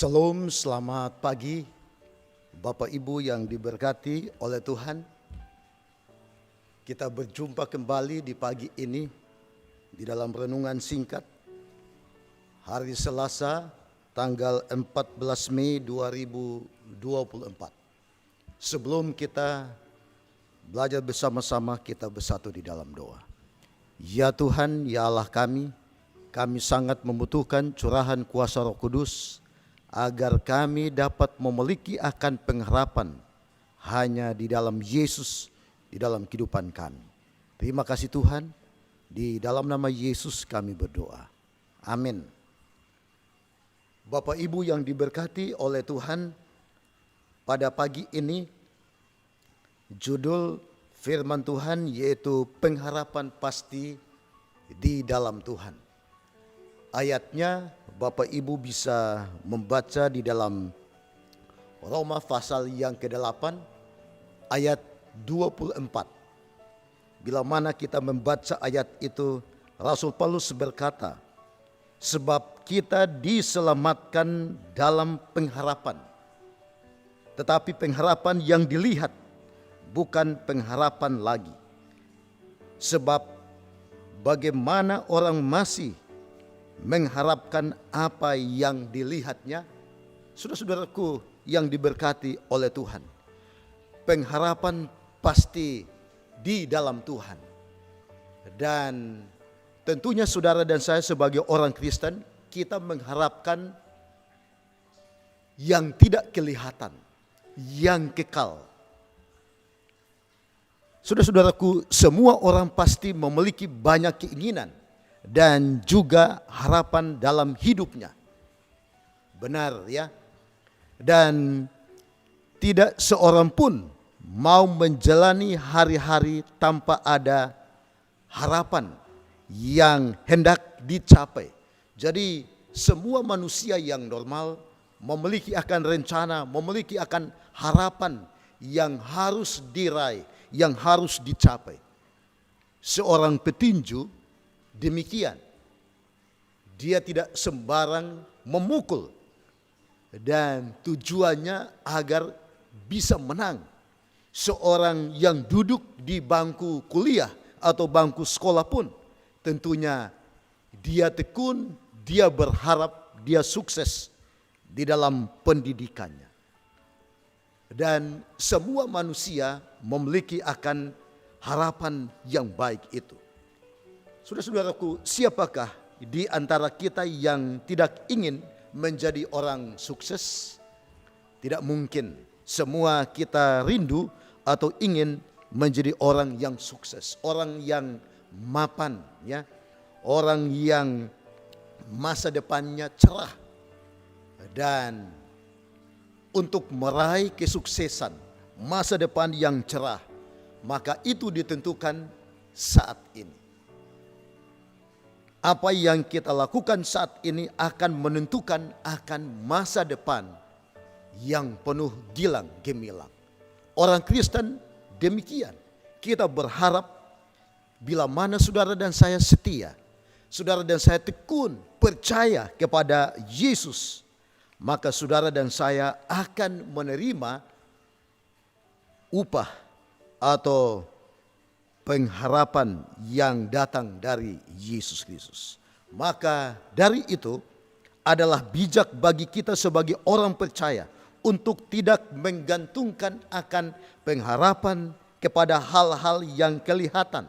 Salam, selamat pagi Bapak Ibu yang diberkati oleh Tuhan. Kita berjumpa kembali di pagi ini di dalam renungan singkat hari Selasa tanggal 14 Mei 2024. Sebelum kita belajar bersama-sama, kita bersatu di dalam doa. Ya Tuhan, ya Allah kami sangat membutuhkan curahan kuasa Roh Kudus agar kami dapat memiliki akan pengharapan hanya di dalam Yesus, di dalam kehidupan kami. Terima kasih Tuhan, di dalam nama Yesus kami berdoa. Amin. Bapak Ibu yang diberkati oleh Tuhan, pada pagi ini judul firman Tuhan yaitu pengharapan pasti di dalam Tuhan. Ayatnya Bapak Ibu bisa membaca di dalam Roma pasal yang ke-8 ayat 24. Bila mana kita membaca ayat itu, Rasul Paulus berkata, sebab kita diselamatkan dalam pengharapan. Tetapi pengharapan yang dilihat, bukan pengharapan lagi. Sebab bagaimana orang masih mengharapkan apa yang dilihatnya. Saudara-saudaraku yang diberkati oleh Tuhan, pengharapan pasti di dalam Tuhan. Dan tentunya saudara dan saya sebagai orang Kristen, kita mengharapkan yang tidak kelihatan, yang kekal. Saudara-saudaraku, semua orang pasti memiliki banyak keinginan dan juga harapan dalam hidupnya. Benar ya. Dan tidak seorang pun mau menjalani hari-hari tanpa ada harapan yang hendak dicapai. Jadi semua manusia yang normal memiliki akan rencana, memiliki akan harapan yang harus diraih, yang harus dicapai. Seorang petinju demikian, dia tidak sembarang memukul dan tujuannya agar bisa menang. Seorang yang duduk di bangku kuliah atau bangku sekolah pun tentunya dia tekun, dia berharap dia sukses di dalam pendidikannya. Dan semua manusia memiliki akan harapan yang baik itu. Saudara-saudaraku, siapakah di antara kita yang tidak ingin menjadi orang sukses? Tidak mungkin. Semua kita rindu atau ingin menjadi orang yang sukses, orang yang mapan, ya, orang yang masa depannya cerah. Dan untuk meraih kesuksesan, masa depan yang cerah, maka itu ditentukan saat ini. Apa yang kita lakukan saat ini akan menentukan akan masa depan yang penuh gilang gemilang. Orang Kristen demikian. Kita berharap bila mana saudara dan saya setia, saudara dan saya tekun percaya kepada Yesus, maka saudara dan saya akan menerima upah atau pengharapan yang datang dari Yesus Kristus. Maka dari itu adalah bijak bagi kita sebagai orang percaya untuk tidak menggantungkan akan pengharapan kepada hal-hal yang kelihatan.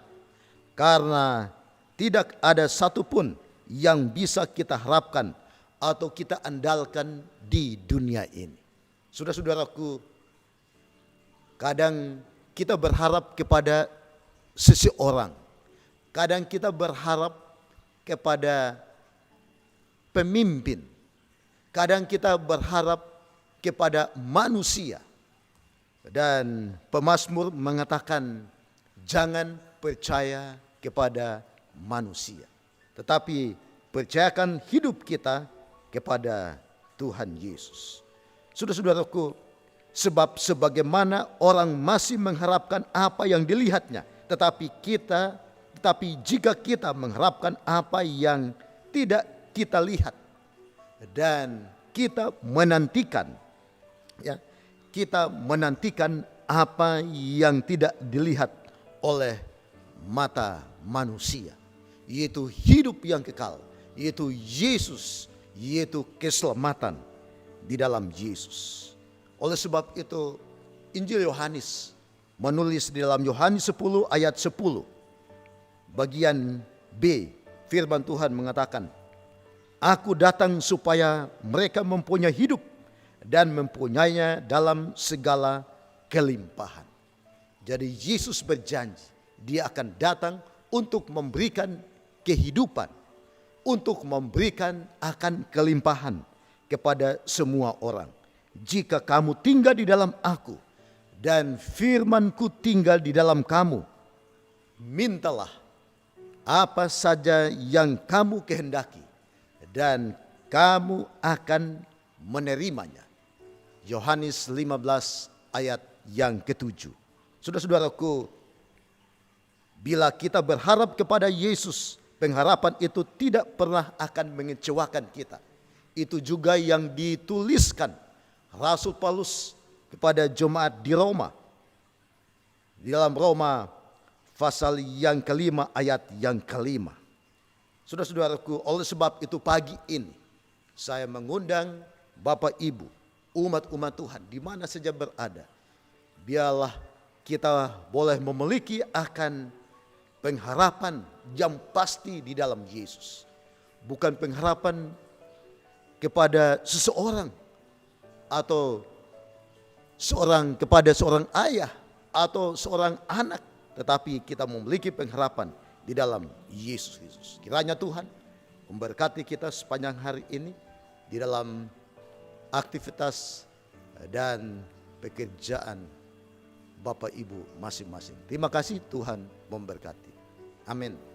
Karena tidak ada satupun yang bisa kita harapkan atau kita andalkan di dunia ini. Saudara-saudaraku, kadang kita berharap kepada seseorang, kadang kita berharap kepada pemimpin, kadang kita berharap kepada manusia. Dan pemazmur mengatakan jangan percaya kepada manusia, tetapi percayakan hidup kita kepada Tuhan Yesus. Saudara-saudaraku, sebab sebagaimana orang masih mengharapkan apa yang dilihatnya, tetapi jika kita mengharapkan apa yang tidak kita lihat, dan kita menantikan, ya, kita menantikan apa yang tidak dilihat oleh mata manusia, yaitu hidup yang kekal, yaitu Yesus, yaitu keselamatan di dalam Yesus. Oleh sebab itu Injil Yohanes menulis di dalam Yohanes 10 ayat 10 bagian B, firman Tuhan mengatakan, Aku datang supaya mereka mempunyai hidup dan mempunyainya dalam segala kelimpahan. Jadi Yesus berjanji dia akan datang untuk memberikan kehidupan, untuk memberikan akan kelimpahan kepada semua orang. Jika kamu tinggal di dalam aku dan firman-Ku tinggal di dalam kamu, mintalah apa saja yang kamu kehendaki dan kamu akan menerimanya. Yohanes 15 ayat yang ke-7. Saudara-saudaraku, bila kita berharap kepada Yesus, pengharapan itu tidak pernah akan mengecewakan kita. Itu juga yang dituliskan Rasul Paulus kepada jemaat di Roma. Di dalam Roma pasal yang kelima ayat yang kelima. Saudara-saudaraku, oleh sebab itu pagi ini saya mengundang Bapak Ibu, umat-umat Tuhan di mana saja berada. Biarlah kita boleh memiliki akan pengharapan yang pasti di dalam Yesus. Bukan pengharapan kepada seseorang atau kepada seorang ayah atau seorang anak, tetapi kita memiliki pengharapan di dalam Yesus Kristus. Kiranya Tuhan memberkati kita sepanjang hari ini di dalam aktivitas dan pekerjaan Bapak Ibu masing-masing. Terima kasih, Tuhan memberkati. Amin.